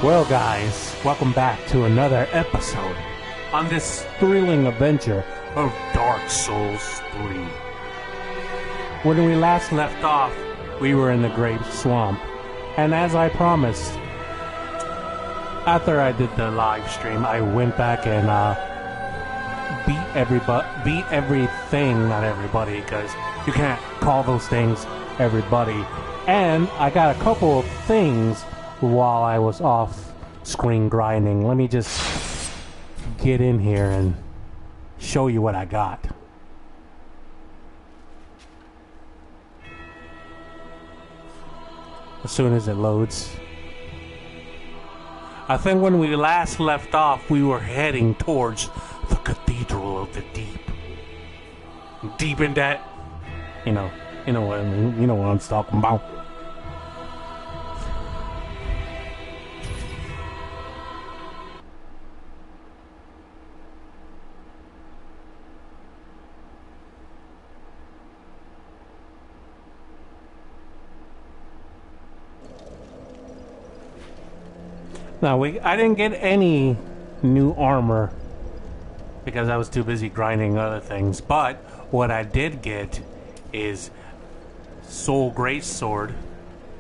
Well, guys, welcome back to another episode on this thrilling adventure of Dark Souls 3. When we last left off, we were in the Great Swamp, and as I promised, after I did the live stream, I went back and beat everything, not everybody, because you can't call those things everybody. And I got a couple of things while I was off screen grinding. Let me just get in here and show you what I got. As soon as it loads. I think when we last left off, we were heading towards the Cathedral of the Deep. Deep in that, you know what I mean. You know what I'm talking about. Now, I didn't get any new armor because I was too busy grinding other things. But what I did get is Soul Greatsword,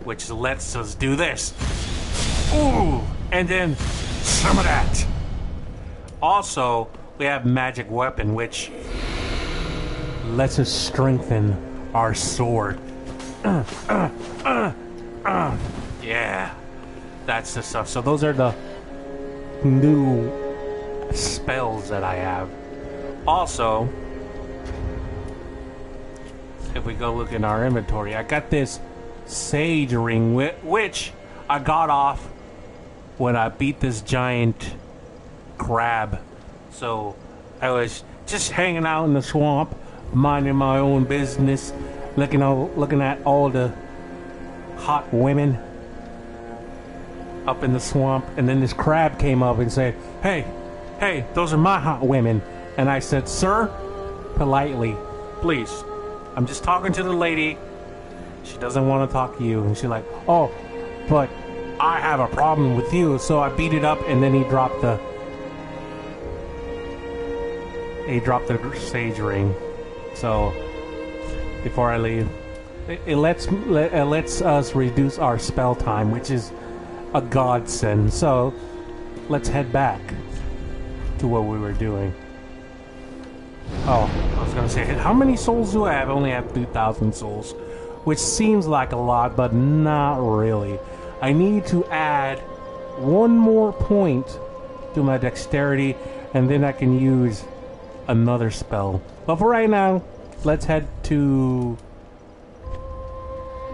which lets us do this. Ooh! And then some of that. Also, we have Magic Weapon, which lets us strengthen our sword. Yeah. That's the stuff. So those are the new spells that I have. Also, if we go look in our inventory, I got this sage ring, which I got off when I beat this giant crab. So I was just hanging out in the swamp, minding my own business, looking at all the hot women up in the swamp, and then this crab came up and said, hey, those are my hot women. And I said, sir, politely, please, I'm just talking to the lady. She doesn't want to talk to you. And she's like, oh, but I have a problem with you. So I beat it up, and then he dropped the sage ring. So before I leave, it lets us reduce our spell time, which is a godsend. So let's head back to what we were doing. Oh, I was gonna say, how many souls do I have? I only have 2,000 souls, which seems like a lot, but not really. I need to add one more point to my dexterity, and then I can use another spell. But for right now, let's head to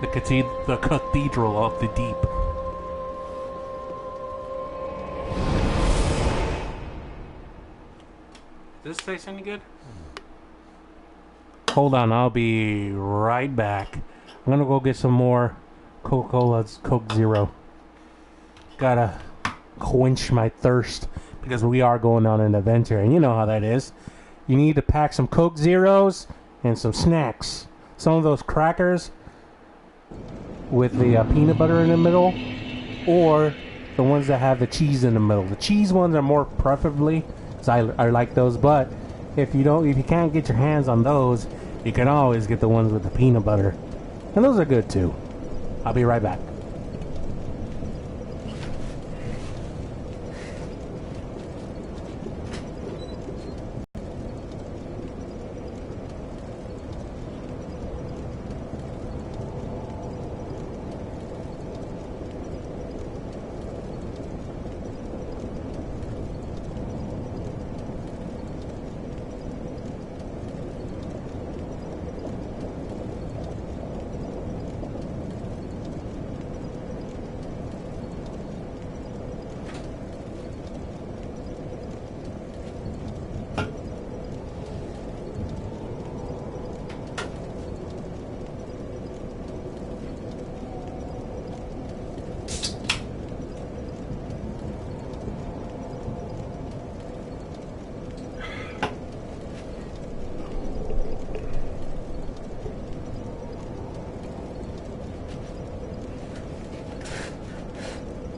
the Cathedral of the Deep. Does this taste any good? Hold on, I'll be right back. I'm gonna go get some more Coca-Cola's Coke Zero. Gotta quench my thirst because we are going on an adventure, and you know how that is. You need to pack some Coke Zeros and some snacks. Some of those crackers with the peanut butter in the middle, or the ones that have the cheese in the middle. The cheese ones are more preferably. I like those, but if you can't get your hands on those, you can always get the ones with the peanut butter, and those are good too. I'll be right back.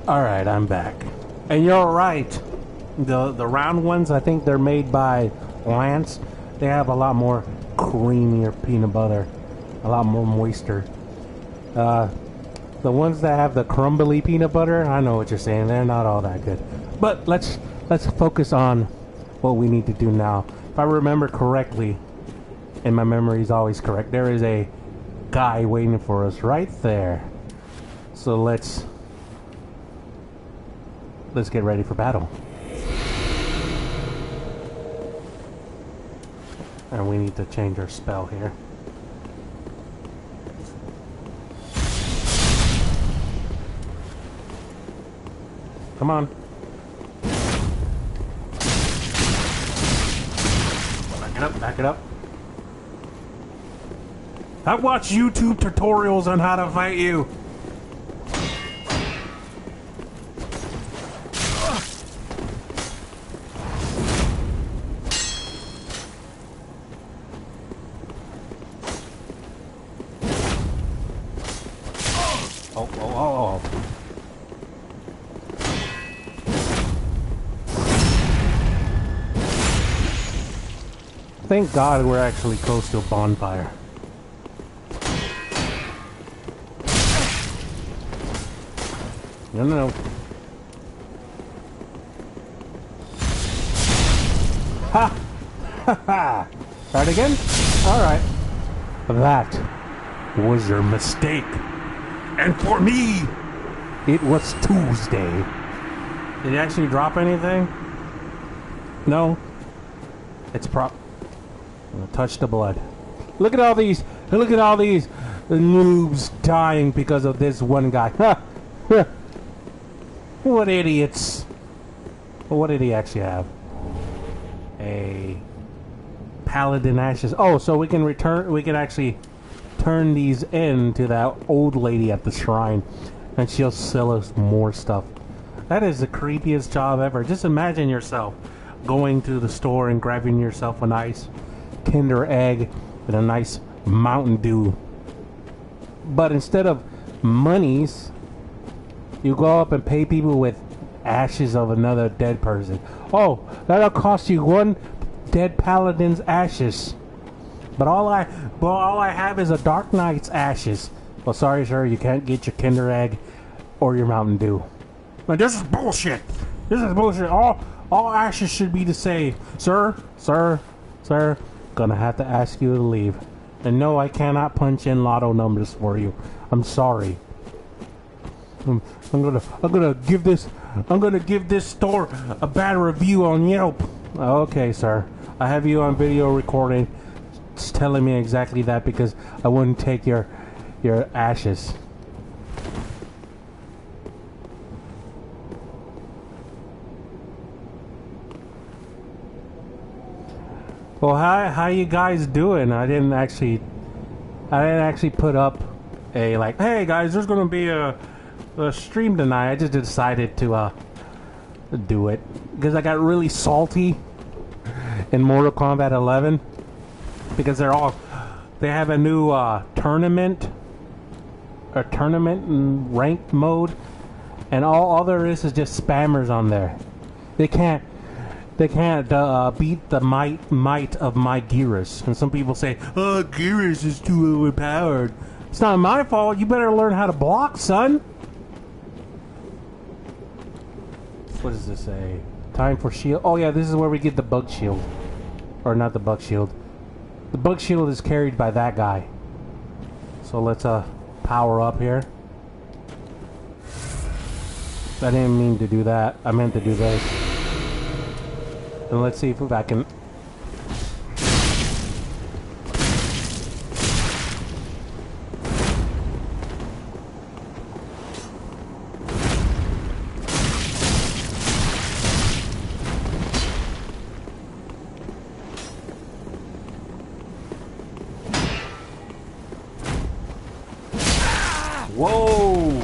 Alright, I'm back. And you're right. The round ones, I think they're made by Lance. They have a lot more creamier peanut butter. A lot more moisture. The ones that have the crumbly peanut butter, I know what you're saying, they're not all that good. But let's focus on what we need to do now. If I remember correctly, and my memory is always correct, there is a guy waiting for us right there. So let's get ready for battle. And we need to change our spell here. Come on. Back it up, back it up. I watch YouTube tutorials on how to fight you. Oh. Thank God we're actually close to a bonfire. No. Ha! Ha ha! Start again? Alright. That was your mistake. And for me, it was Tuesday. Did it actually drop anything? No. It's touch the blood. Look at all these noobs dying because of this one guy. What idiots. What did he actually have? A paladin ashes. Oh, so we can actually turn these in to that old lady at the shrine, and she'll sell us more stuff. That is the creepiest job ever. Just imagine yourself going to the store and grabbing yourself a nice Kinder Egg and a nice Mountain Dew. But instead of monies, you go up and pay people with ashes of another dead person. Oh, that'll cost you one dead paladin's ashes. But all I have is a Dark Knight's ashes. Well, sorry, sir, you can't get your Kinder Egg or your Mountain Dew. But this is bullshit. This is bullshit. All ashes should be the same. Sir, gonna have to ask you to leave. And no, I cannot punch in lotto numbers for you. I'm sorry. I'm gonna give this store a bad review on Yelp. Okay, sir. I have you on video recording. It's telling me exactly that because I wouldn't take your ashes. Well, how you guys doing? I didn't actually put up a like, hey guys, there's gonna be a stream tonight. I just decided to do it because I got really salty in Mortal Kombat 11 because they have a new tournament and ranked mode, and all there is just spammers on there. They can't beat the might of my Geras. And some people say, oh, Geras is too overpowered. It's not my fault. You better learn how to block, son. What does this say? Time for shield. Oh yeah, this is where we get the bug shield. Or not the bug shield. The bug shield is carried by that guy. So let's power up here. I didn't mean to do that. I meant to do this. And let's see if I can... Whoa!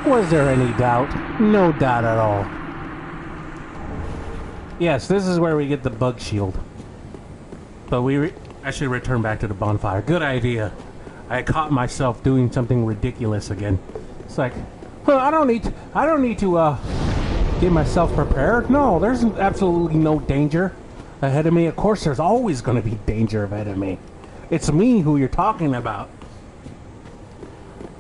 Was there any doubt? No doubt at all. Yes, this is where we get the bug shield. But I should return back to the bonfire. Good idea. I caught myself doing something ridiculous again. It's like, well, I don't need to get myself prepared. No, there's absolutely no danger ahead of me. Of course, there's always going to be danger ahead of me. It's me who you're talking about.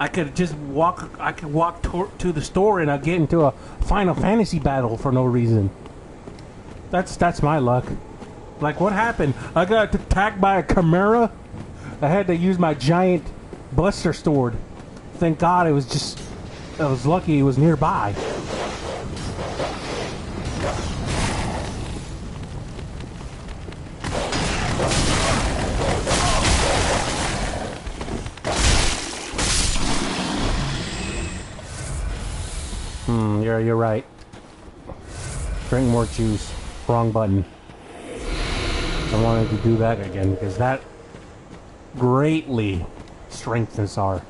I could just walk. I could walk to the store and I'd get into a Final Fantasy battle for no reason. That's my luck. Like, what happened? I got attacked by a chimera. I had to use my giant Buster Sword. Thank God I was lucky it was nearby. You're right. Drink more juice. Wrong button. I wanted to do that again because that greatly strengthens our...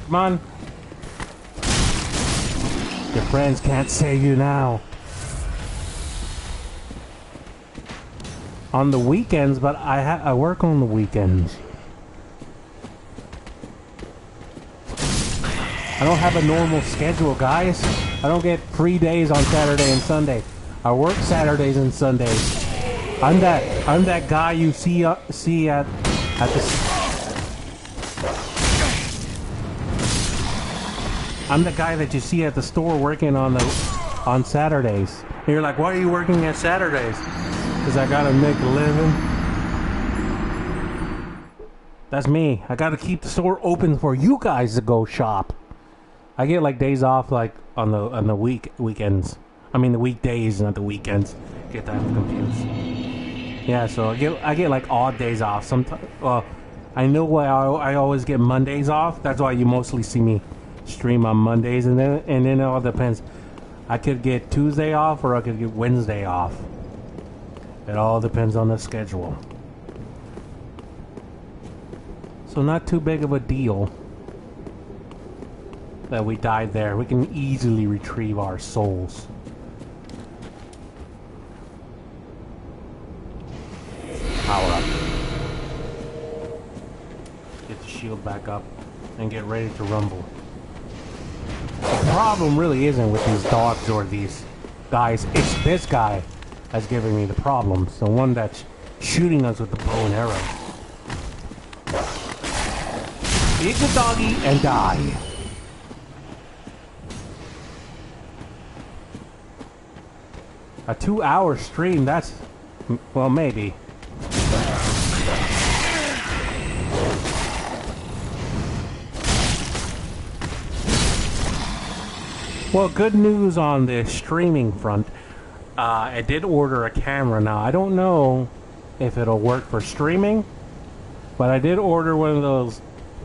Come on. Your friends can't save you now. On the weekends, but I work on the weekends. I don't have a normal schedule, guys. I don't get free days on Saturday and Sunday. I work Saturdays and Sundays. I'm that guy you see at the... I'm the guy that you see at the store working on Saturdays. And you're like, why are you working at Saturdays? Because I gotta make a living. That's me. I gotta keep the store open for you guys to go shop. I get like days off like on the weekends. I mean the weekdays, not the weekends. Get that confused. Yeah, so I get like odd days off. Sometimes, I know why I always get Mondays off. That's why you mostly see me stream on Mondays, and then it all depends. I could get Tuesday off or I could get Wednesday off. It all depends on the schedule. So not too big of a deal that we died there. We can easily retrieve our souls. Power up. Get the shield back up and get ready to rumble. The problem really isn't with these dogs or these guys. It's this guy that's giving me the problems. The one that's shooting us with the bow and arrow. Eat the doggy and die. A 2-hour stream, that's... well, maybe. Well, good news on the streaming front. I did order a camera now. I don't know if it'll work for streaming, but I did order one of those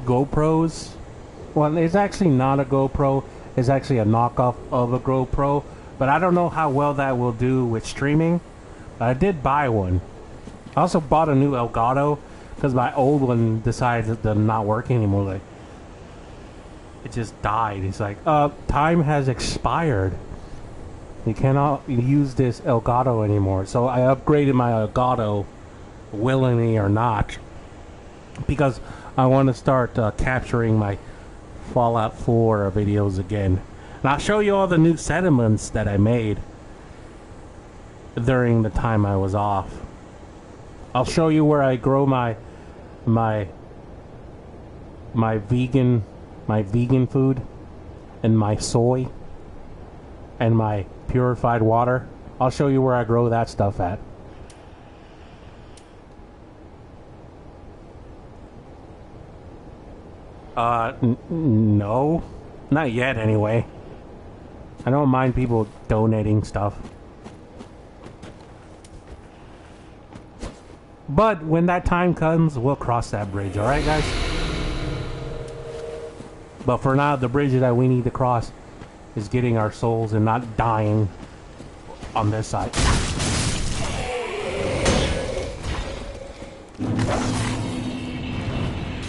GoPros. Well, it's actually not a GoPro. It's actually a knockoff of a GoPro, but I don't know how well that will do with streaming. But I did buy one. I also bought a new Elgato because my old one decided to not work anymore. Like, it just died. It's like, time has expired. You cannot use this Elgato anymore. So I upgraded my Elgato, willingly or not, because I want to start capturing my Fallout 4 videos again. And I'll show you all the new settlements that I made during the time I was off. I'll show you where I grow my vegan food and my soy and my purified water. I'll show you where I grow that stuff at. No. Not yet, anyway. I don't mind people donating stuff. But when that time comes, we'll cross that bridge, alright, guys? But for now, the bridge that we need to cross is getting our souls and not dying on this side.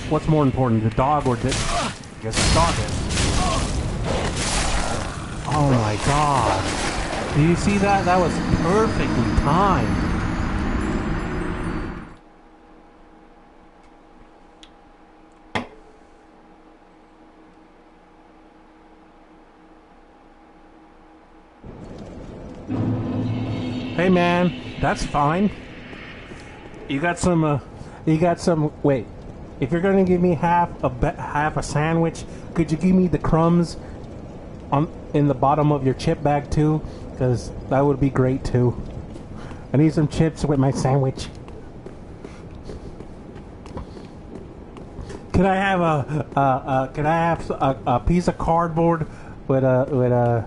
What's more important, the dog or this? Get started. Oh my god. Do you see that? That was perfectly timed. Hey man, that's fine. You got some, wait. If you're gonna give me half a sandwich, could you give me the crumbs in the bottom of your chip bag too? Because that would be great too. I need some chips with my sandwich. Can I have a piece of cardboard with a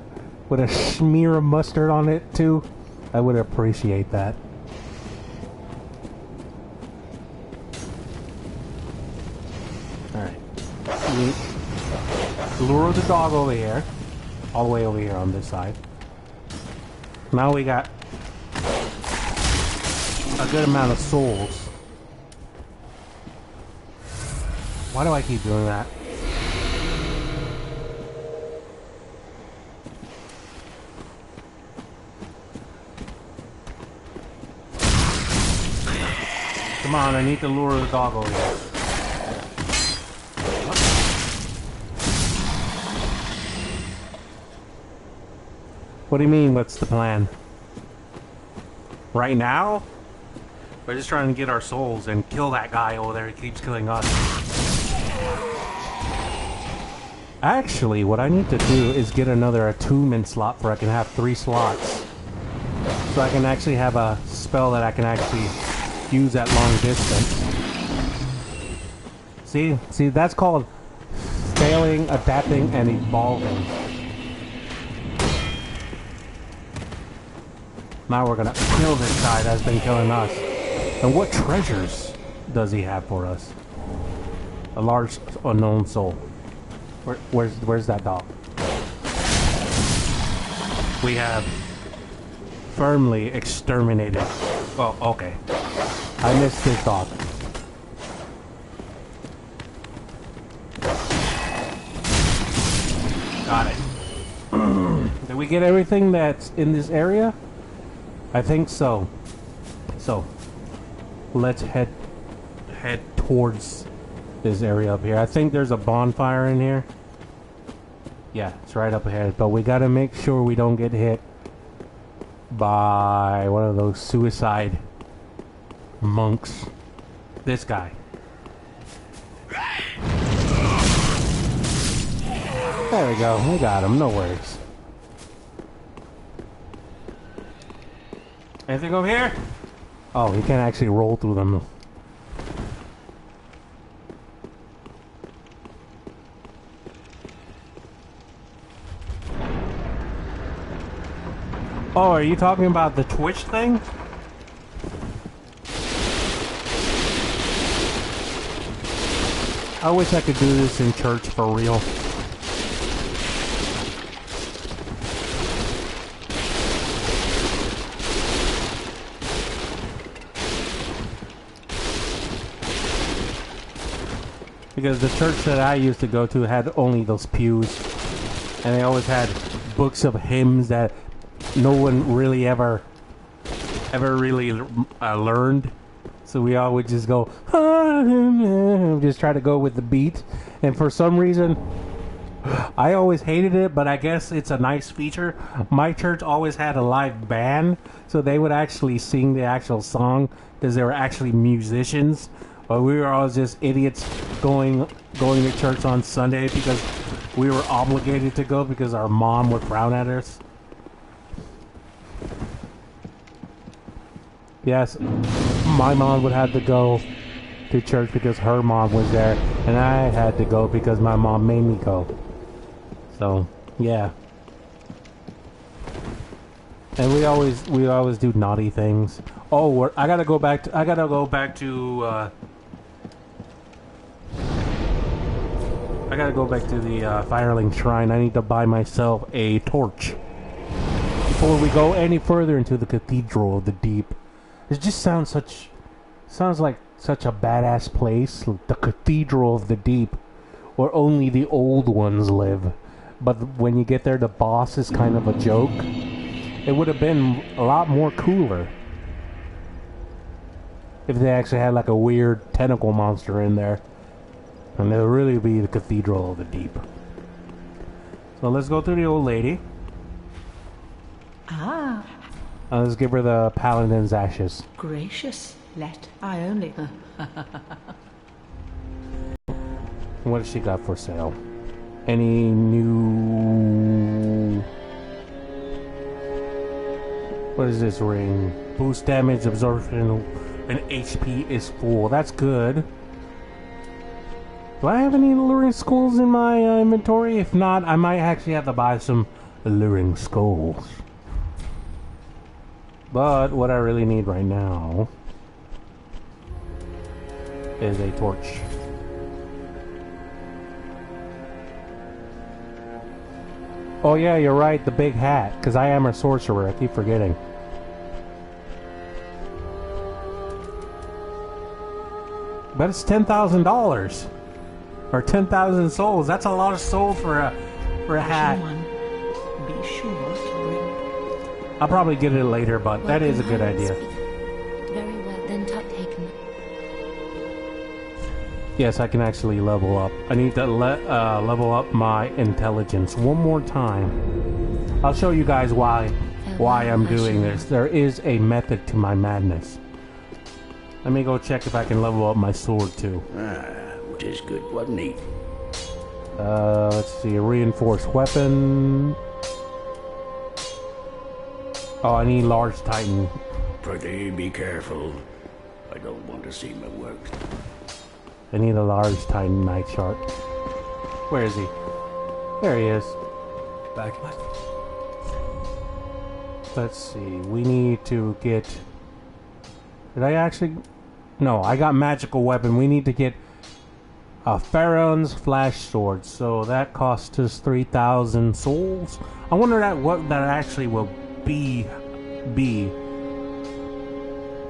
smear of mustard on it too? I would appreciate that. Alright. Lure the dog over here. All the way over here on this side. Now we got a good amount of souls. Why do I keep doing that? Come on, I need to lure the dog over here. What do you mean, what's the plan? Right now? We're just trying to get our souls and kill that guy over there who keeps killing us. Actually, what I need to do is get another attunement slot where I can have 3 slots. So I can actually have a spell that I can actually use at long distance. See, that's called failing, adapting, and evolving. Now we're gonna kill this guy that's been killing us. And what treasures does he have for us? A large unknown soul. Where's that dog? We have firmly exterminated. Oh, okay. I missed this dog. Got it. Did we get everything that's in this area? I think so. So, let's head towards this area up here. I think there's a bonfire in here. Yeah, it's right up ahead. But we gotta make sure we don't get hit by one of those suicide monks. This guy. There we go. We got him. No worries. Anything over here? Oh, he can actually roll through them. Oh, are you talking about the Twitch thing? I wish I could do this in church for real. Because the church that I used to go to had only those pews. And they always had books of hymns that no one really ever really learned. So we all would just go, just try to go with the beat. And for some reason, I always hated it, but I guess it's a nice feature. My church always had a live band, so they would actually sing the actual song because they were actually musicians. But we were always just idiots going to church on Sunday because we were obligated to go because our mom would frown at us. Yes, my mom would have to go to church because her mom was there, and I had to go because my mom made me go. So, yeah. And we always do naughty things. Oh, I gotta go back to the Firelink Shrine. I need to buy myself a torch before we go any further into the Cathedral of the Deep. It just sounds like such a badass place, the Cathedral of the Deep. or only the old ones live. But when you get there, the boss is kind of a joke. It would have been a lot more cooler if they actually had like a weird tentacle monster in there. And it would really be the Cathedral of the Deep. So let's go through the old lady. Ah. Let's give her the Paladin's Ashes. Gracious, let I only... What has she got for sale? Any new... What is this ring? Boost damage, absorption, and HP is full. That's good. Do I have any alluring skulls in my inventory? If not, I might actually have to buy some alluring skulls. But what I really need right now is a torch. Oh yeah, you're right, the big hat, because I am a sorcerer, I keep forgetting. But it's $10,000. Or 10,000 souls. That's a lot of souls for a hat. Be sure to bring... I'll probably get it later, but that is a good idea. Very well, then taken. Yes, I can actually level up. I need to level up my intelligence one more time. I'll show you guys why I'm doing this. There is a method to my madness. Let me go check if I can level up my sword too. Which is good, wasn't he? Let's see, a reinforced weapon. Oh, I need large titan. Pretty be careful. I don't want to see my work. I need a large titan night shark. Where is he? There he is. Back. Let's see, we need to get... Did I actually... No, I got magical weapon. We need to get Pharaoh's flash sword. So that costs us 3,000 souls. I wonder what that actually will be.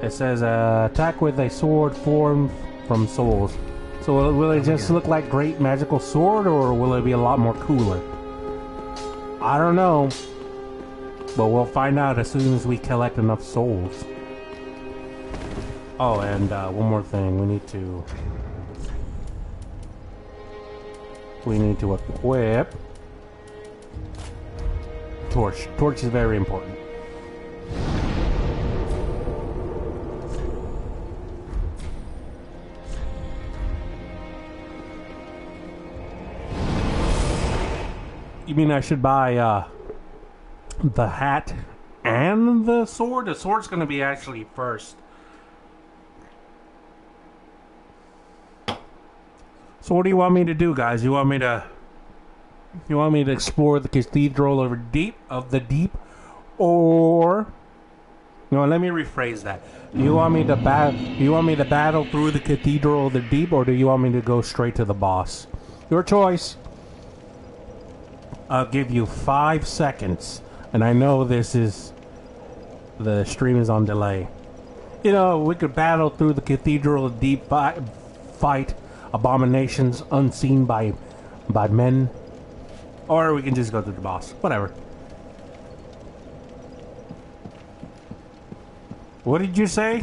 It says attack with a sword formed from souls. So will it just look like great magical sword, or will it be a lot more cooler? I don't know. But we'll find out as soon as we collect enough souls. Oh, and one more thing. We need to equip torch. Torch is very important. You mean I should buy the hat and the sword? The sword's gonna be actually first. So what do you want me to do, guys? You want me to explore the Cathedral of the Deep, or no? Let me rephrase that. Do you want me to battle through the Cathedral of the Deep, or do you want me to go straight to the boss? Your choice. I'll give you 5 seconds, and I know the stream is on delay. You know, we could battle through the Cathedral of the Deep, fight abominations unseen by men, or we can just go to the boss. Whatever. What did you say?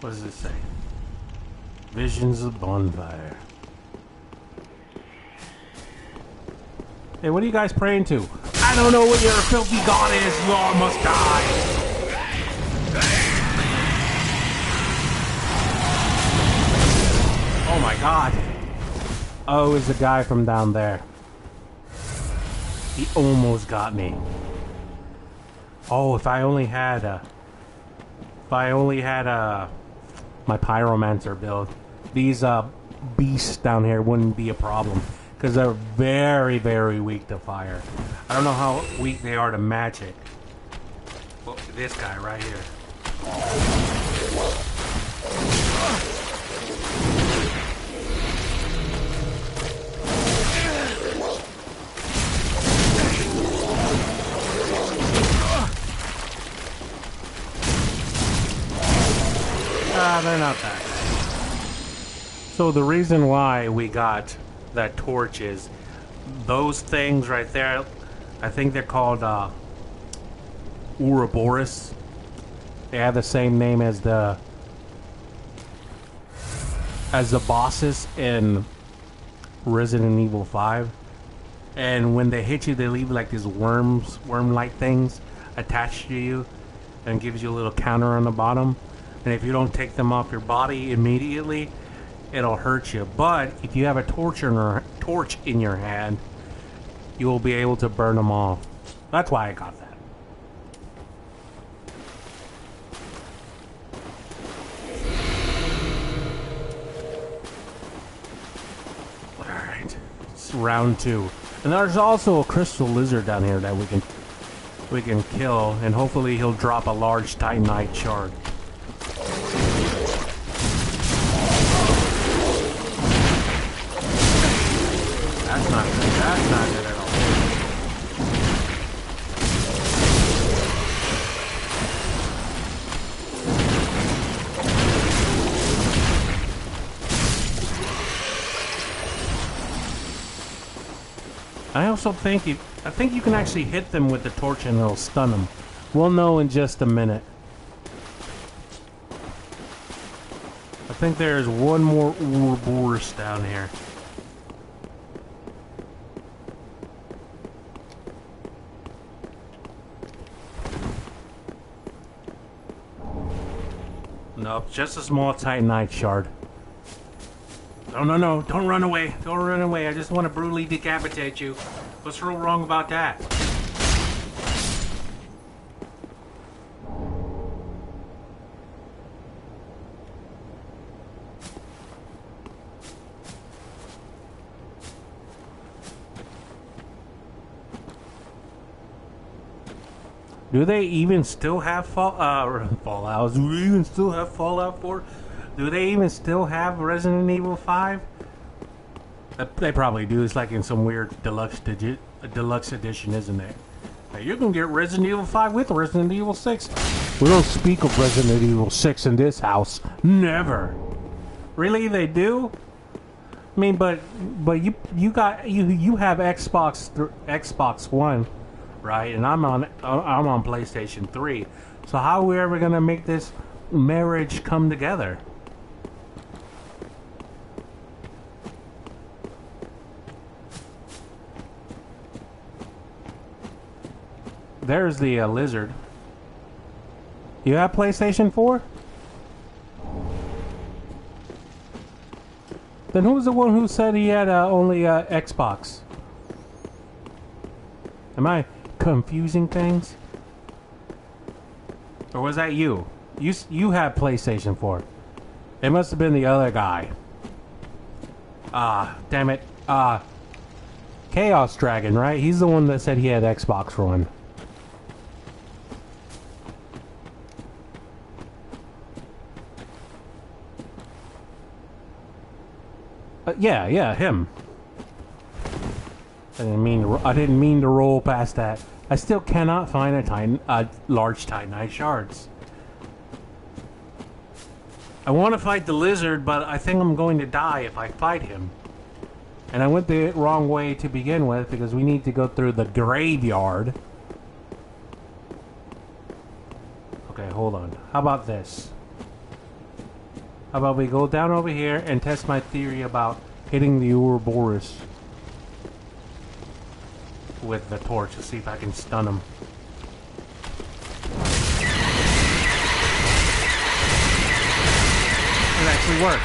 What does it say? Visions of bonfire. Hey, what are you guys praying to? I don't know what your filthy god is. You all must die. Oh my god. Oh, it's the guy from down there. He almost got me. Oh, if I only had my pyromancer build, these beasts down here wouldn't be a problem, because they're very, very weak to fire. I don't know how weak they are to magic. Well, this guy right here. They're not that bad. So the reason why we got that torch is those things right there. I think they're called Ouroboros. They have the same name as the bosses in Resident Evil 5. And when they hit you, they leave like these worm-like things attached to you, and gives you a little counter on the bottom. And if you don't take them off your body immediately, it'll hurt you. But if you have a torch in your hand, you will be able to burn them off. That's why I got that. Alright. It's round 2. And there's also a crystal lizard down here that we can kill, and hopefully he'll drop a large titanite shard. That's not good. That's not good at all. I also think you can actually hit them with the torch and it'll stun them. We'll know in just a minute. I think there's one more Ouroboros down here. Nope, just a small titanite shard. No, don't run away. Don't run away. I just want to brutally decapitate you. What's real wrong about that? Do they even still have Fallouts? Do we even still have Fallout 4? Do they even still have Resident Evil 5? They probably do. It's like in some weird deluxe edition, isn't it? Now you can get Resident Evil 5 with Resident Evil 6. We don't speak of Resident Evil 6 in this house. Never. Really, they do? I mean, but you have Xbox One, right? And I'm on PlayStation 3. So how are we ever gonna make this marriage come together? There's the lizard. You have PlayStation 4? Then who's the one who said he had only Xbox? Am I confusing things? Or was that you? You have PlayStation 4. It must have been the other guy. Ah, damn it. Chaos Dragon, right? He's the one that said he had Xbox One. Yeah, him. I didn't mean to roll past that. I still cannot find a large titanite shards. I want to fight the lizard, but I think I'm going to die if I fight him. And I went the wrong way to begin with because we need to go through the graveyard. Okay, hold on. How about this? How about we go down over here and test my theory about hitting the Ouroboros with the torch to see if I can stun him. It actually worked.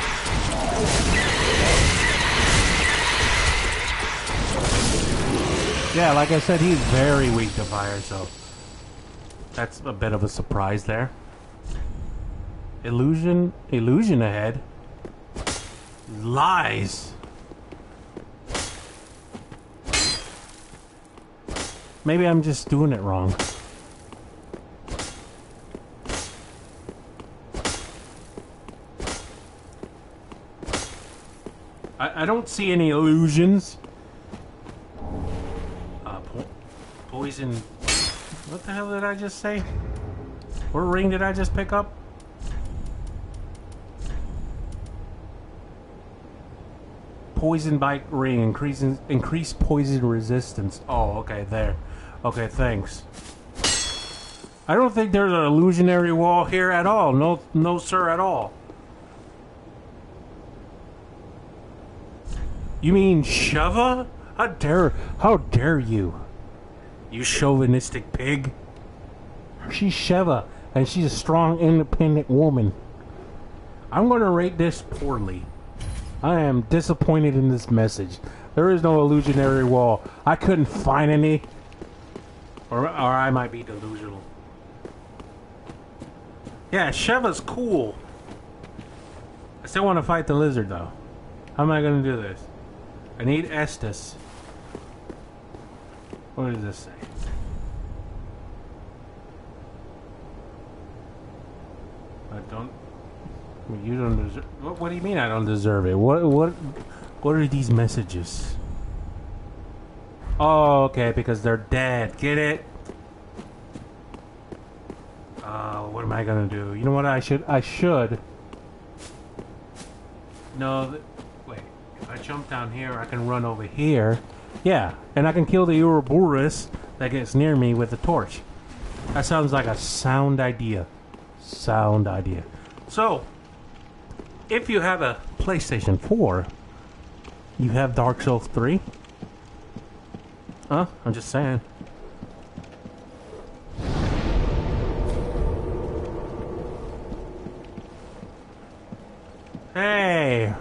Yeah, like I said, he's very weak to fire, so that's a bit of a surprise there. Illusion ahead. Lies. Maybe I'm just doing it wrong. I don't see any illusions. Poison. What the hell did I just say? What ring did I just pick up? poison bite ring, increase poison resistance. Oh, okay, there. Okay, thanks. I don't think there's an illusionary wall here at all. No, no, sir, at all. You mean Sheva? How dare you? You chauvinistic pig. She's Sheva, and she's a strong, independent woman. I'm going to rate this poorly. I am disappointed in this message. There is no illusionary wall. I couldn't find any. Or I might be delusional. Yeah, Sheva's cool. I still want to fight the lizard, though. How am I going to do this? I need Estes. What does this say? I don't... You don't deserve... What do you mean I don't deserve it? What are these messages? Oh, okay, because they're dead. Get it? What am I gonna do? You know what I should... No, wait. If I jump down here, I can run over here. Yeah, and I can kill the Ouroboros that gets near me with the torch. That sounds like a sound idea. Sound idea. So, if you have a PlayStation 4, you have Dark Souls 3? Huh? I'm just saying. Hey!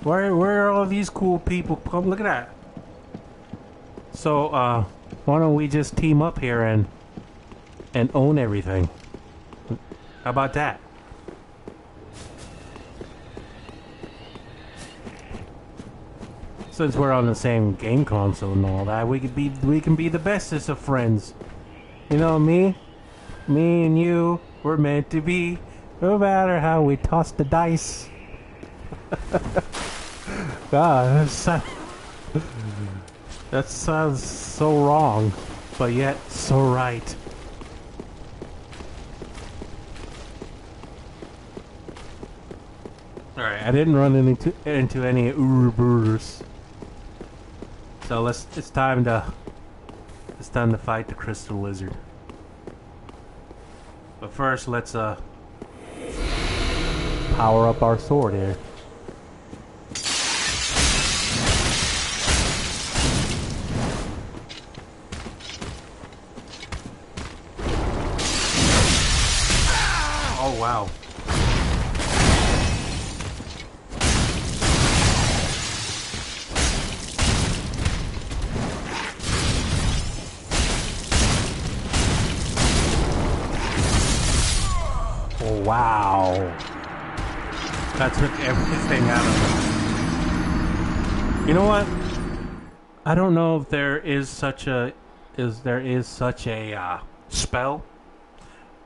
Where are all these cool people? Come look at that. So, why don't we just team up here and own everything? How about that? Since we're on the same game console and all that, we can be the bestest of friends. You know me and you, we're meant to be. No matter how we toss the dice. God, that sounds so wrong, but yet so right. Alright, I didn't run into any Ouroboros. So it's time to fight the crystal lizard. But first let's power up our sword here. Oh wow. Oh wow. That took everything out of it. You know what? I don't know if there is such a spell.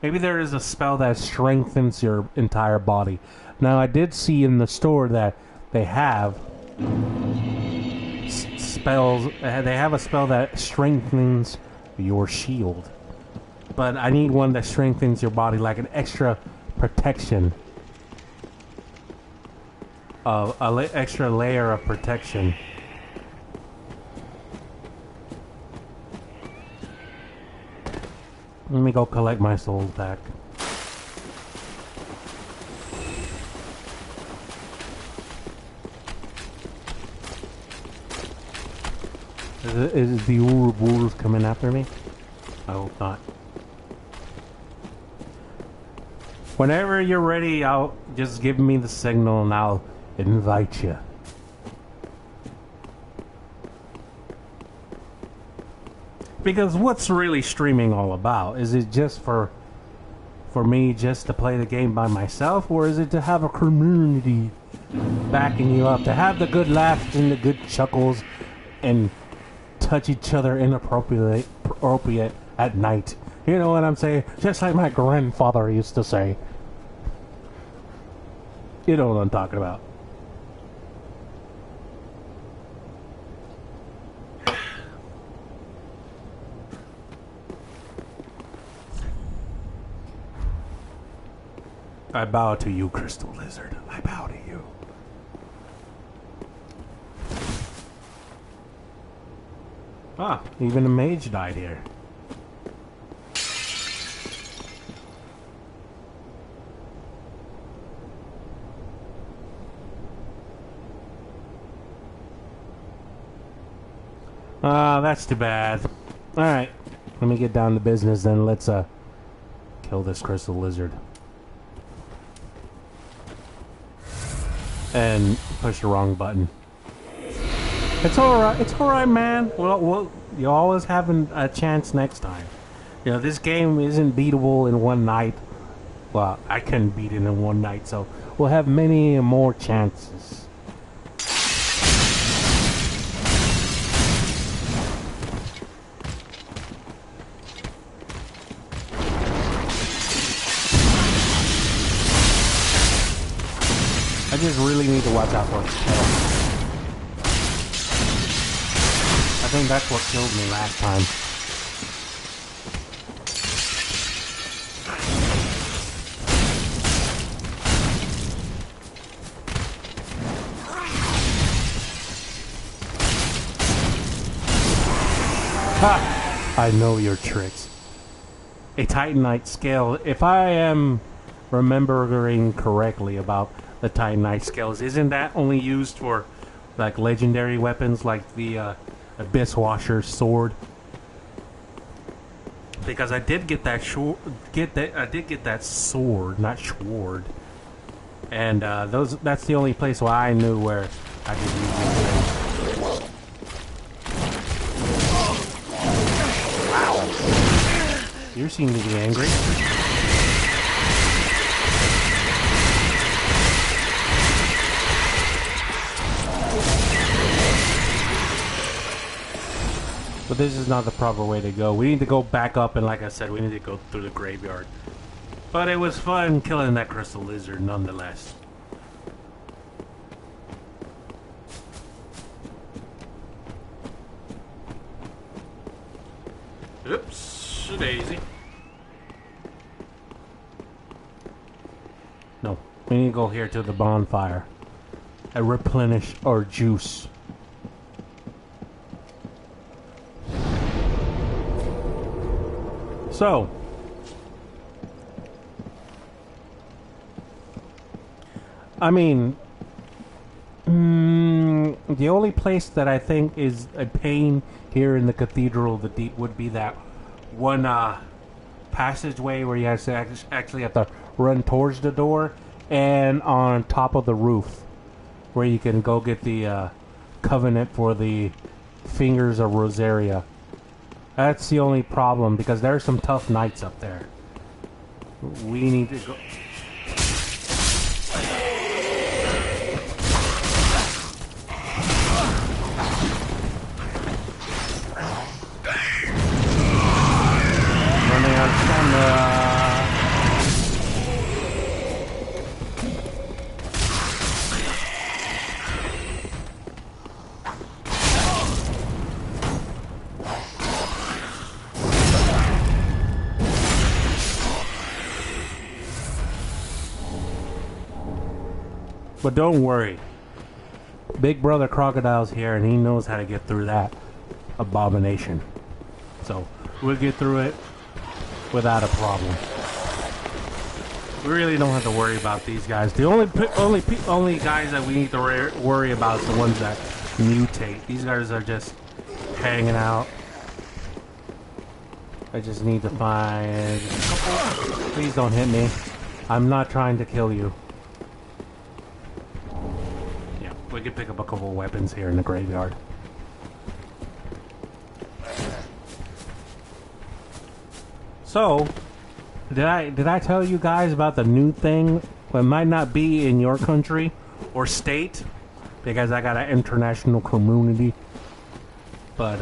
Maybe there is a spell that strengthens your entire body. Now, I did see in the store that they have spells. They have a spell that strengthens your shield. But I need one that strengthens your body, like an extra protection. Extra layer of protection. Let me go collect my souls back. Is the Ouroboros coming after me? I hope not. Whenever you're ready, I'll just give me the signal and I'll invite you. Because what's really streaming all about? Is it just for me just to play the game by myself, or is it to have a community backing you up, to have the good laughs and the good chuckles and touch each other inappropriate at night? You know what I'm saying? Just like my grandfather used to say. You know what I'm talking about. I bow to you, Crystal Lizard. I bow to you. Ah, even a mage died here. Ah, that's too bad. Alright, let me get down to business then. Let's, kill this crystal lizard. And push the wrong button. It's alright, man. Well, you always have a chance next time. You know, this game isn't beatable in one night. Well, I couldn't beat it in one night, so we'll have many more chances. I just really need to watch out for it. I think that's what killed me last time. Ha! I know your tricks. A Titanite scale. If I am remembering correctly about the Titanite scales, isn't that only used for like legendary weapons like the Abyss Washer's sword? Because I did get that I did get that sword, not sword. And that's the only place where I knew where I could use it. Wow. You seem to be angry. But this is not the proper way to go. We need to go back up, and like I said, we need to go through the graveyard. But it was fun killing that crystal lizard nonetheless. Oops, daisy. No, we need to go here to the bonfire and replenish our juice. So, I mean, the only place that I think is a pain here in the Cathedral of the Deep would be that one passageway where you have to actually have to run towards the door, and on top of the roof where you can go get the covenant for the Fingers of Rosaria. That's the only problem, because there are some tough knights up there. We need to go... Running out of stamina. But don't worry. Big Brother Crocodile's here, and he knows how to get through that abomination. So, we'll get through it without a problem. We really don't have to worry about these guys. The only guys that we need to worry about is the ones that mutate. These guys are just hanging out. I just need to find... Please don't hit me. I'm not trying to kill you. We could pick up a couple of weapons here in the graveyard. So, did I tell you guys about the new thing? Well, it might not be in your country or state, because I got an international community. But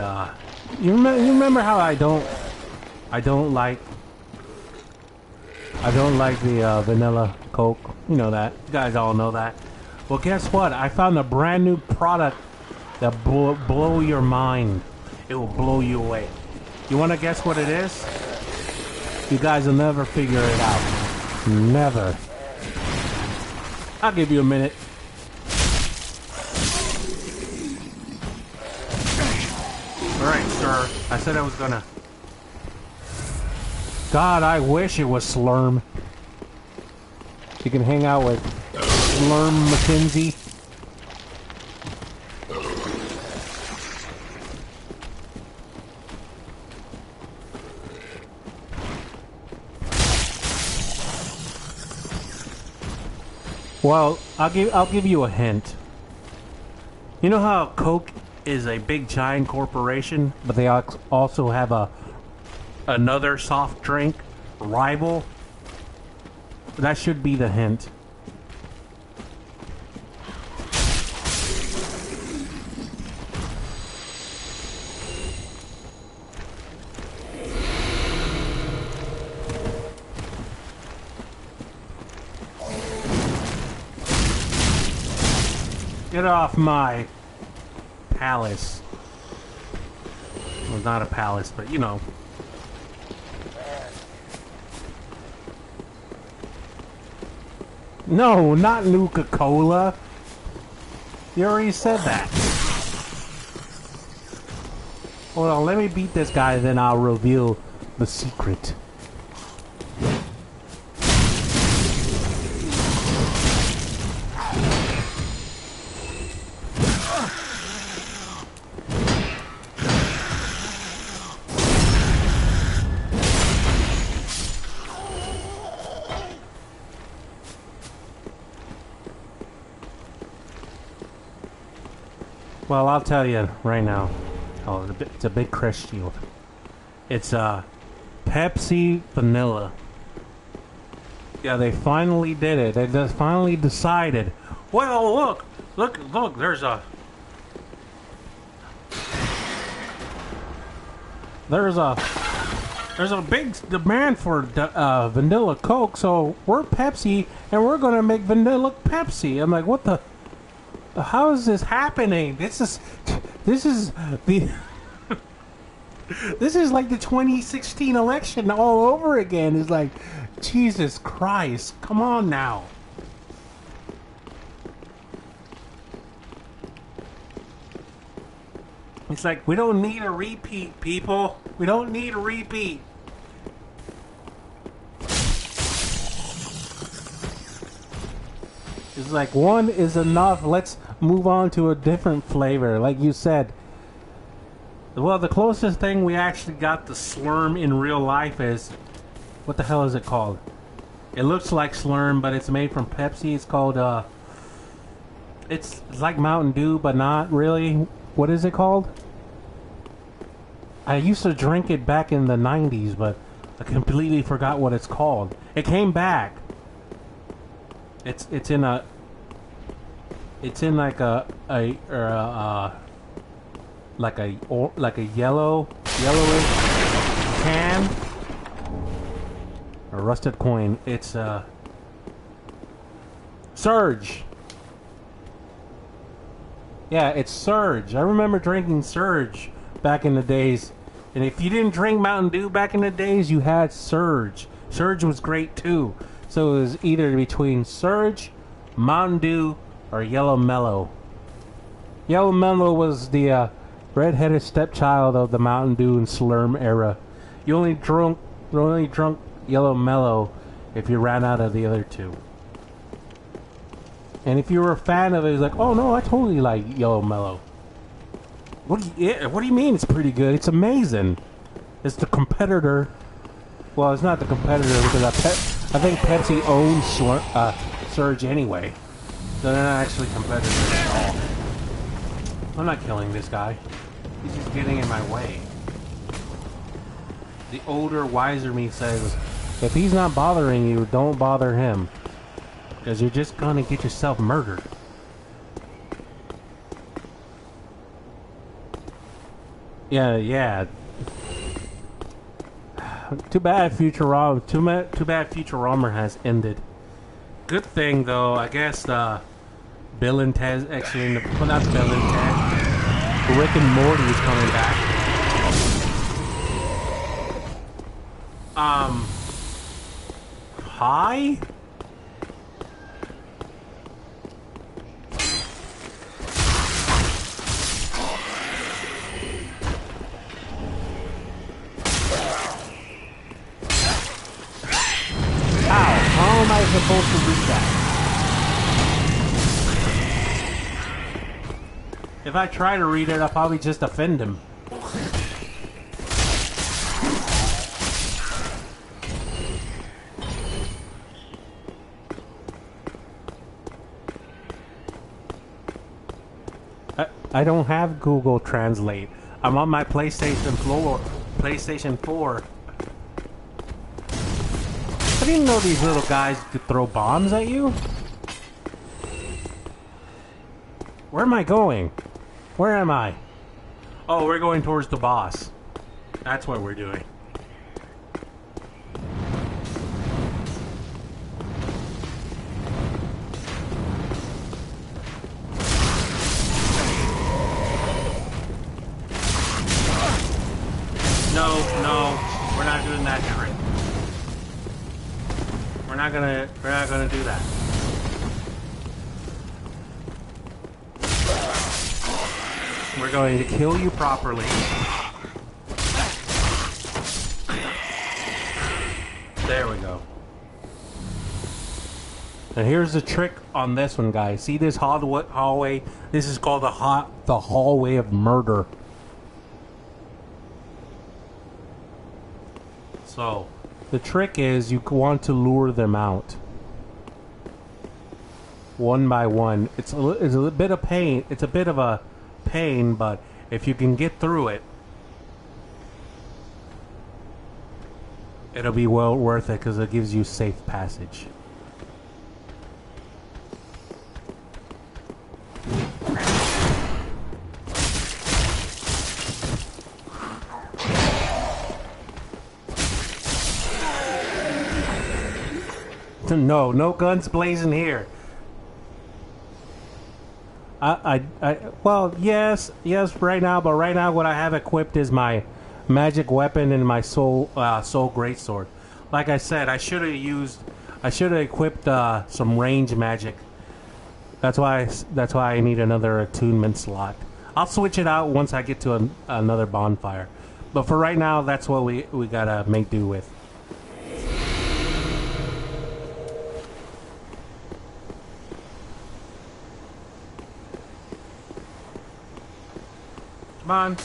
you remember how I don't like the vanilla Coke. You know that. You guys all know that. Well, guess what? I found a brand new product that blow your mind. It will blow you away. You want to guess what it is? You guys will never figure it out. Never. I'll give you a minute. Alright, so her. I said I was gonna. God, I wish it was Slurm. You can hang out with Slurm McKenzie. Well, I'll give you a hint. You know how Coke is a big giant corporation, but they also have another soft drink rival? That should be the hint. Get off my palace. Well, not a palace, but you know. No, not Nuka-Cola. You already said that. Hold on, let me beat this guy, then I'll reveal the secret. Well, I'll tell you right now. Oh, it's a big crest shield. It's Pepsi Vanilla. Yeah, they finally did it. They just finally decided. Well, look! There's a big demand for vanilla Coke. So we're Pepsi, and we're gonna make vanilla Pepsi. I'm like, what the? How is this happening? This is the this is like the 2016 election all over again. It's like, Jesus Christ, come on now. It's like, we don't need a repeat, people. We don't need a repeat. It's like, one is enough. Let's move on to a different flavor. Like you said. Well, the closest thing we actually got to Slurm in real life is... What the hell is it called? It looks like Slurm, but it's made from Pepsi. It's called, It's like Mountain Dew, but not really. What is it called? I used to drink it back in the 90s, but I completely forgot what it's called. It came back. It's in like a yellowish can, a rusted coin. It's Surge. Yeah, it's Surge. I remember drinking Surge back in the days. And if you didn't drink Mountain Dew back in the days, you had Surge. Surge was great too. So it was either between Surge, Mountain Dew, or Yellow Mellow. Yellow Mellow was the red-headed stepchild of the Mountain Dew and Slurm era. You only drunk Yellow Mellow if you ran out of the other two. And if you were a fan of it, it was like, oh no, I totally like Yellow Mellow. What do you mean it's pretty good? It's amazing. It's the competitor. Well, it's not the competitor because I think Pepsi owns Surge anyway. So they're not actually competitors at all. I'm not killing this guy. He's just getting in my way. The older, wiser me says, if he's not bothering you, don't bother him. Because you're just gonna get yourself murdered. Yeah. Too bad Futurama has ended. Good thing though, I guess Bill and Ted actually, well, not Bill and Ted, Rick and Morty is coming back. Hi? I supposed to read that? If I try to read it, I'll probably just offend him. I don't have Google Translate. I'm on my PlayStation 4. I didn't know these little guys could throw bombs at you. Where am I going? Where am I? Oh, we're going towards the boss. That's what we're doing. No, we're not doing that trick. We're not gonna do that. We're going to kill you properly. There we go. And here's the trick on this one, guys. See this hallway? This is called the hallway of murder. So, the trick is you want to lure them out. One by one. It's a bit of pain. It's a bit of a pain, but if you can get through it, it'll be well worth it because it gives you safe passage. No guns blazing here. Well, yes, right now, but right now what I have equipped is my magic weapon and my soul greatsword. Like I said, I should have equipped some range magic. That's why I need another attunement slot. I'll switch it out once I get to another bonfire. But for right now, that's what we gotta make do with. Come on.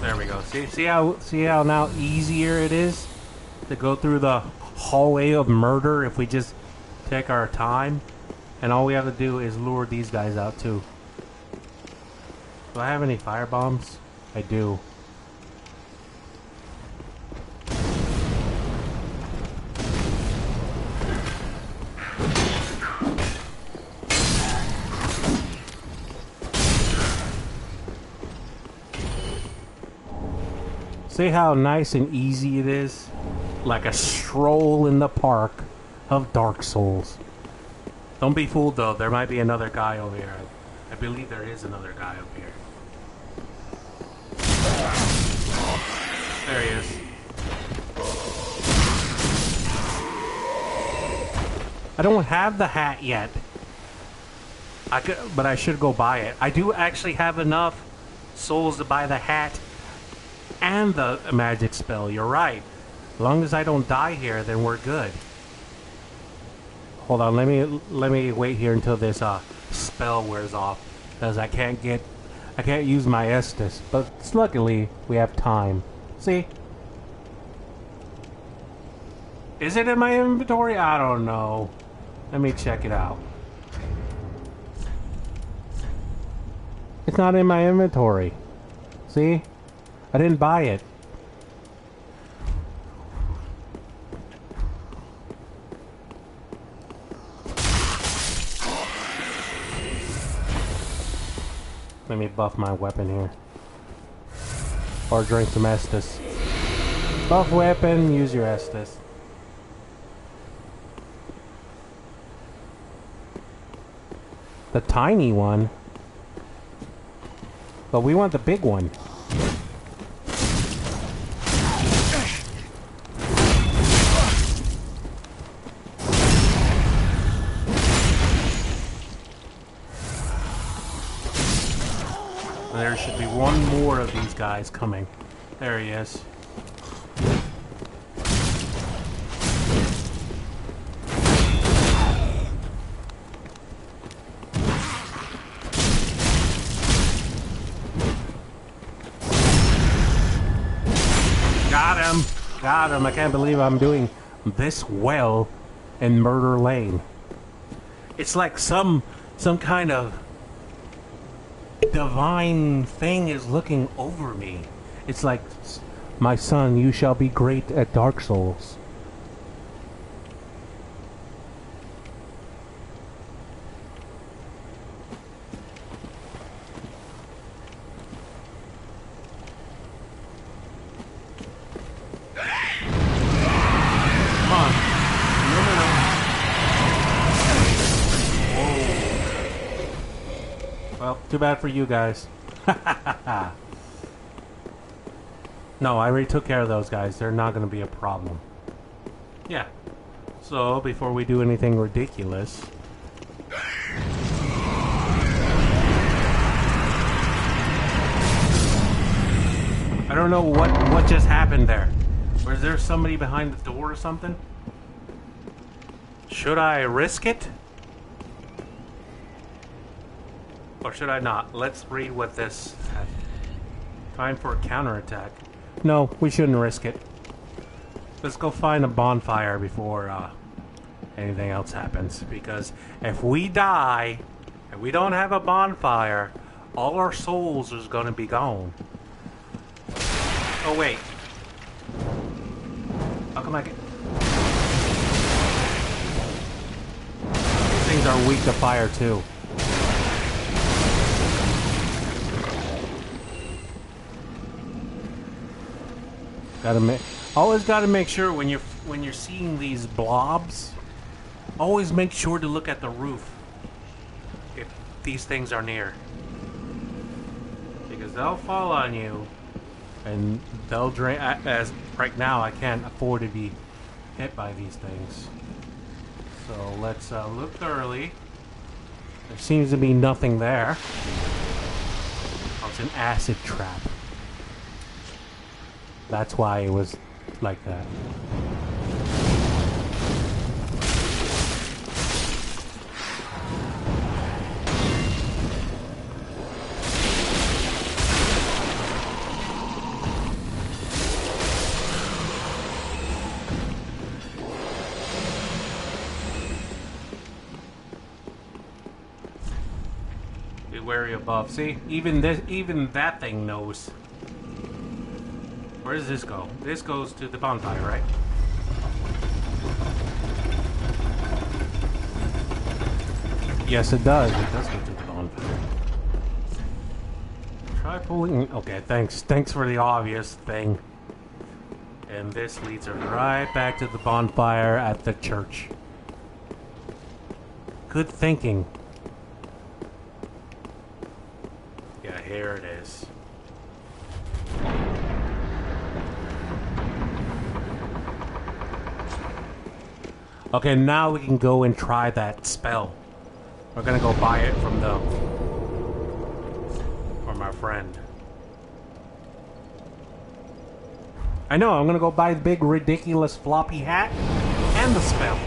There we go. See how now easier it is to go through the hallway of murder if we just take our time, and all we have to do is lure these guys out too. Do I have any fire bombs? I do. See how nice and easy it is? Like a stroll in the park of Dark Souls. Don't be fooled though, there might be another guy over here. I believe there is another guy over here. There he is. I don't have the hat yet. But I should go buy it. I do actually have enough souls to buy the hat and the magic spell. You're right. As long as I don't die here, then we're good. Hold on, let me wait here until this spell wears off, because I can't use my Estus. But luckily we have time. See? Is it in my inventory? I don't know. Let me check it out. It's not in my inventory. See? I didn't buy it. Let me buff my weapon here. Or drink some Estus. Buff weapon, use your Estus. The tiny one? But we want the big one. there should be one more of these guys coming. There he is. Got him! Got him! I can't believe I'm doing this well in Murder Lane. It's like some kind of divine thing is looking over me. It's like, my son, you shall be great at Dark Souls. Come on. No. Well, too bad for you guys. No, I already took care of those guys. They're not going to be a problem. Yeah. So, before we do anything ridiculous... I don't know what just happened there. Was there somebody behind the door or something? Should I risk it? Or should I not? Let's read what this has. Time for a counterattack. No, we shouldn't risk it. Let's go find a bonfire before anything else happens. Because if we die and we don't have a bonfire, all our souls is going to be gone. Oh, wait. How come I get... These things are weak to fire, too. Always gotta make sure when you're seeing these blobs, always make sure to look at the roof if these things are near, because they'll fall on you and they'll drain. As right now, I can't afford to be hit by these things. So let's look thoroughly. There seems to be nothing there. Oh, it's an acid trap. That's why it was like that. Be wary above. See, even that thing knows. Where does this go? This goes to the bonfire, right? Yes, it does. It does go to the bonfire. Try pulling... Okay, thanks. Thanks for the obvious thing. And this leads her right back to the bonfire at the church. Good thinking. Yeah, here it is. Okay, now we can go and try that spell. We're gonna go buy it from our friend. I know, I'm gonna go buy the big ridiculous floppy hat and the spell.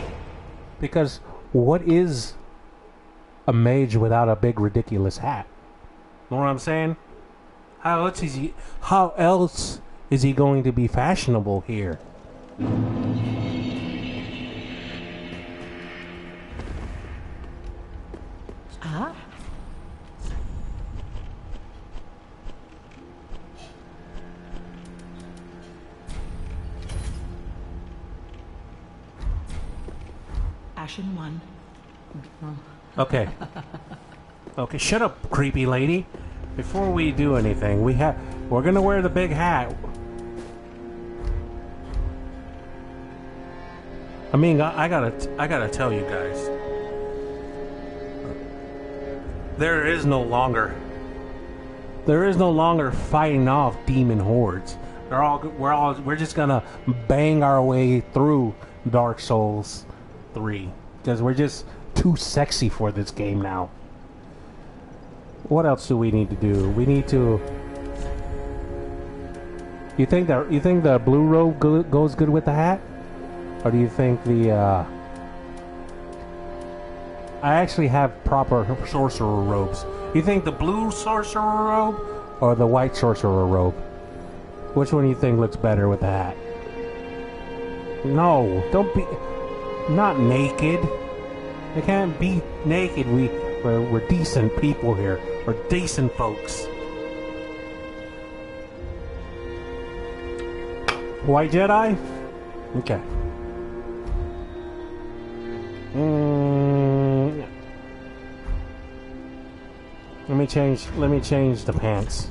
Because what is a mage without a big ridiculous hat? Know what I'm saying? How else is he going to be fashionable here? Ah. Ashen one. Okay. Okay, shut up, creepy lady. Before we do anything, we're gonna wear the big hat. I mean, I gotta tell you guys. There is no longer fighting off demon hordes. We're just gonna bang our way through Dark Souls 3 because we're just too sexy for this game now. What else do we need to do? We need to. You think the blue robe goes good with the hat, or do you think the? I actually have proper sorcerer robes. You think the blue sorcerer robe or the white sorcerer robe? Which one do you think looks better with the hat? No, don't be not naked. They can't be naked. We're decent people here. We're decent folks. White Jedi? Okay. Let me change the pants.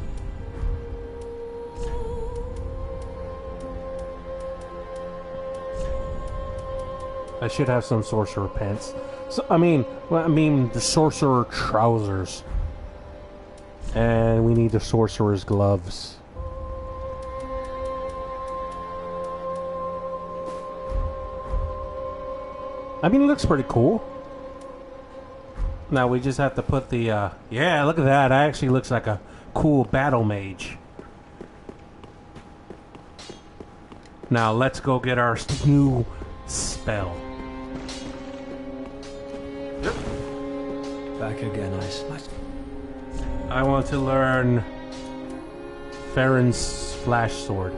I should have some sorcerer pants. So, I mean the sorcerer trousers. And we need the sorcerer's gloves. I mean, it looks pretty cool. Now we just have to put the, yeah, look at that. That actually looks like a cool battle mage. Now let's go get our new spell. Yep. Back again, Ice. I want to learn Farron's Flash Sword.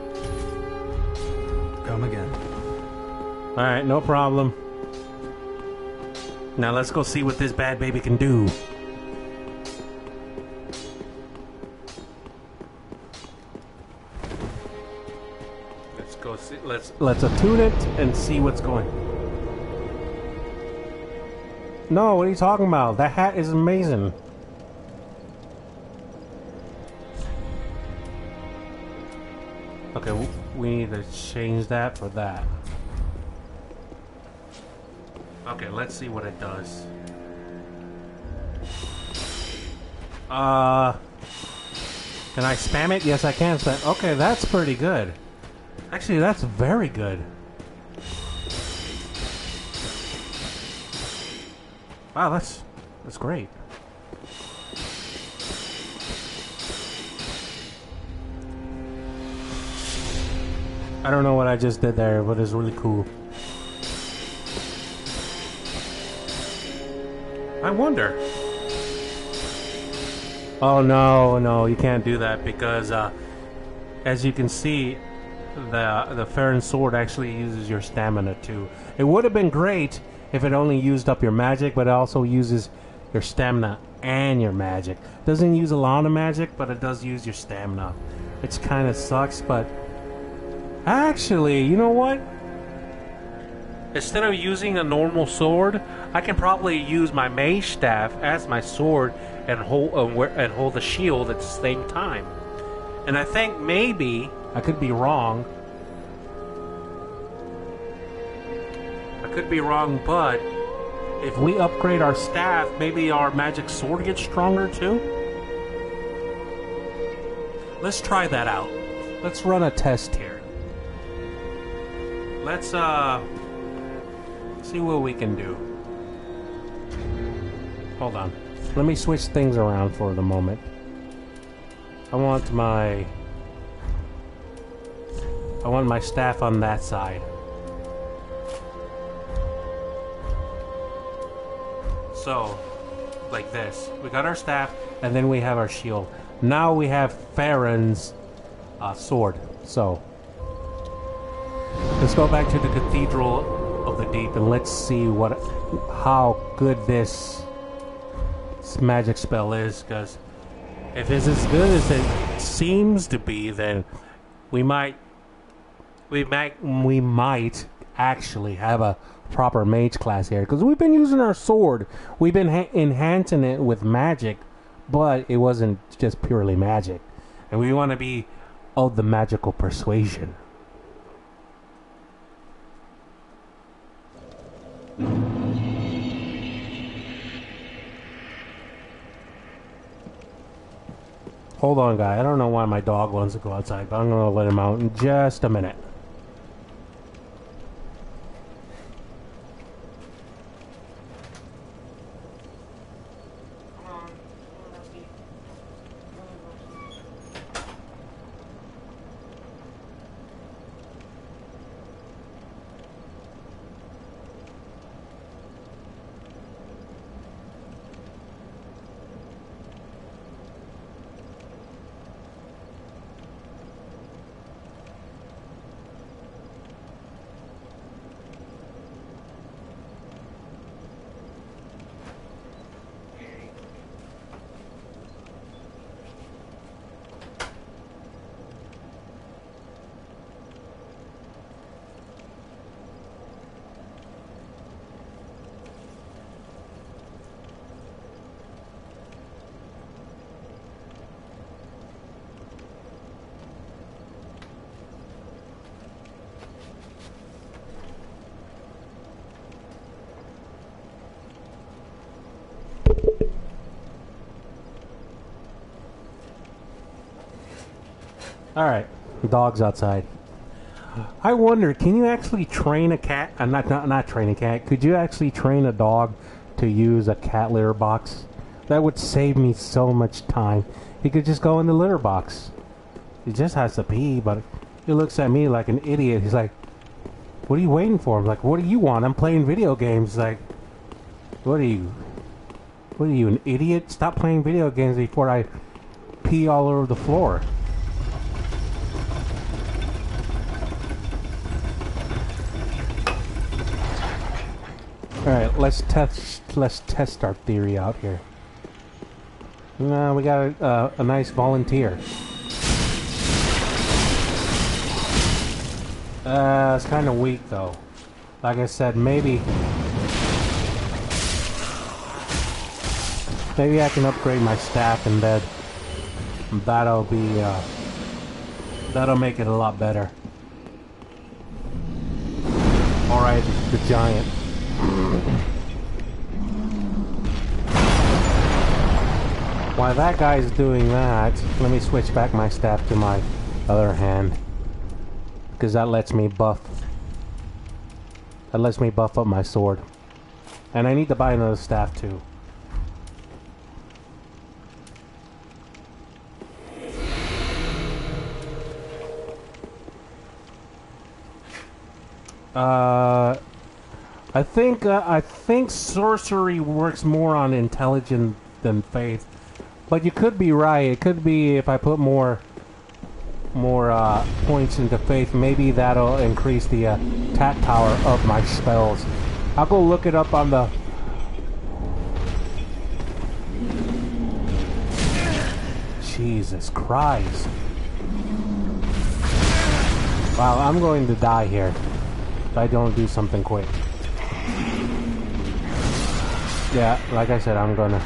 Come again. Alright, no problem. Now let's go see what this bad baby can do. Let's go see. Let's attune it and see what's going. No, what are you talking about? That hat is amazing. Okay, we need to change that for that. Okay, let's see what it does. Can I spam it? Yes, I can spam. Okay, that's pretty good. Actually, that's very good. Wow, that's great. I don't know what I just did there, but it's really cool. I wonder. Oh no, you can't do that because as you can see, the Farron sword actually uses your stamina too. It would have been great if it only used up your magic, but it also uses your stamina and your magic. Doesn't use a lot of magic, but it does use your stamina. Which kind of sucks, but actually, you know what? Instead of using a normal sword, I can probably use my mage staff as my sword and hold the shield at the same time. And I think maybe, I could be wrong. I could be wrong, but if we upgrade our staff, maybe our magic sword gets stronger too? Let's try that out. Let's run a test here. Let's see what we can do. Hold on. Let me switch things around for the moment. I want my staff on that side. So, like this. We got our staff, and then we have our shield. Now we have Farron's sword. So, let's go back to the Cathedral of the Deep, and let's see how good this magic spell is, because if it's as good as it seems to be, then we might actually have a proper mage class here, because we've been using our sword, we've been enhancing it with magic, but it wasn't just purely magic, and we want to be of the magical persuasion. Hold on, guy. I don't know why my dog wants to go outside, but I'm going to let him out in just a minute. Come on, Rusty. Alright, dog's outside. I wonder, can you actually train a cat? Not train a cat. Could you actually train a dog to use a cat litter box? That would save me so much time. He could just go in the litter box. He just has to pee, but he looks at me like an idiot. He's like, what are you waiting for? I'm like, what do you want? I'm playing video games. Like, what are you, an idiot? Stop playing video games before I pee all over the floor. Alright, let's test our theory out here. No, we got a nice volunteer. It's kind of weak though. Like I said, maybe I can upgrade my staff and then that'll make it a lot better. Alright, the giant. While that guy's doing that, let me switch back my staff to my other hand. Because that lets me buff up my sword. And I need to buy another staff too. I think sorcery works more on intelligence than faith. But you could be right. It could be if I put more points into faith, maybe that'll increase the attack power of my spells. I'll go look it up on the... Jesus Christ. Wow, I'm going to die here if I don't do something quick. Yeah, like I said, I'm gonna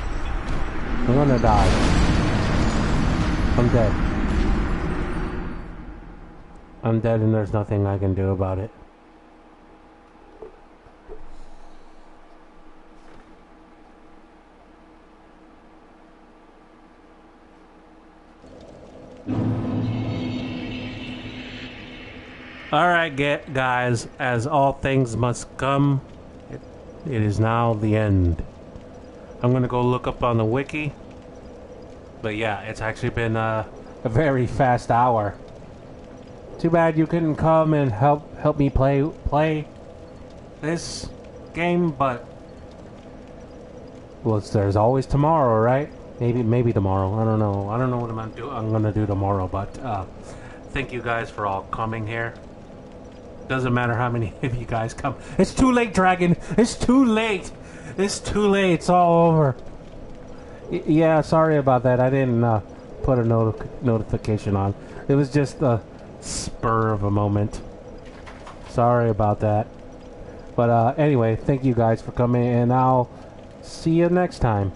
die. I'm dead. I'm dead and there's nothing I can do about it. Alright, guys, as all things must come, it is now the end. I'm gonna go look up on the wiki. But yeah, it's actually been a very fast hour. Too bad you couldn't come and help me play this game, but well, there's always tomorrow, right? Maybe tomorrow. I don't know. I don't know what I'm gonna do tomorrow, but thank you guys for all coming here. Doesn't matter how many of you guys come. It's too late, Dragon. It's too late. It's too late. It's all over. Yeah, sorry about that. I didn't put a notification on. It was just a spur of a moment. Sorry about that. But anyway, thank you guys for coming, and I'll see you next time.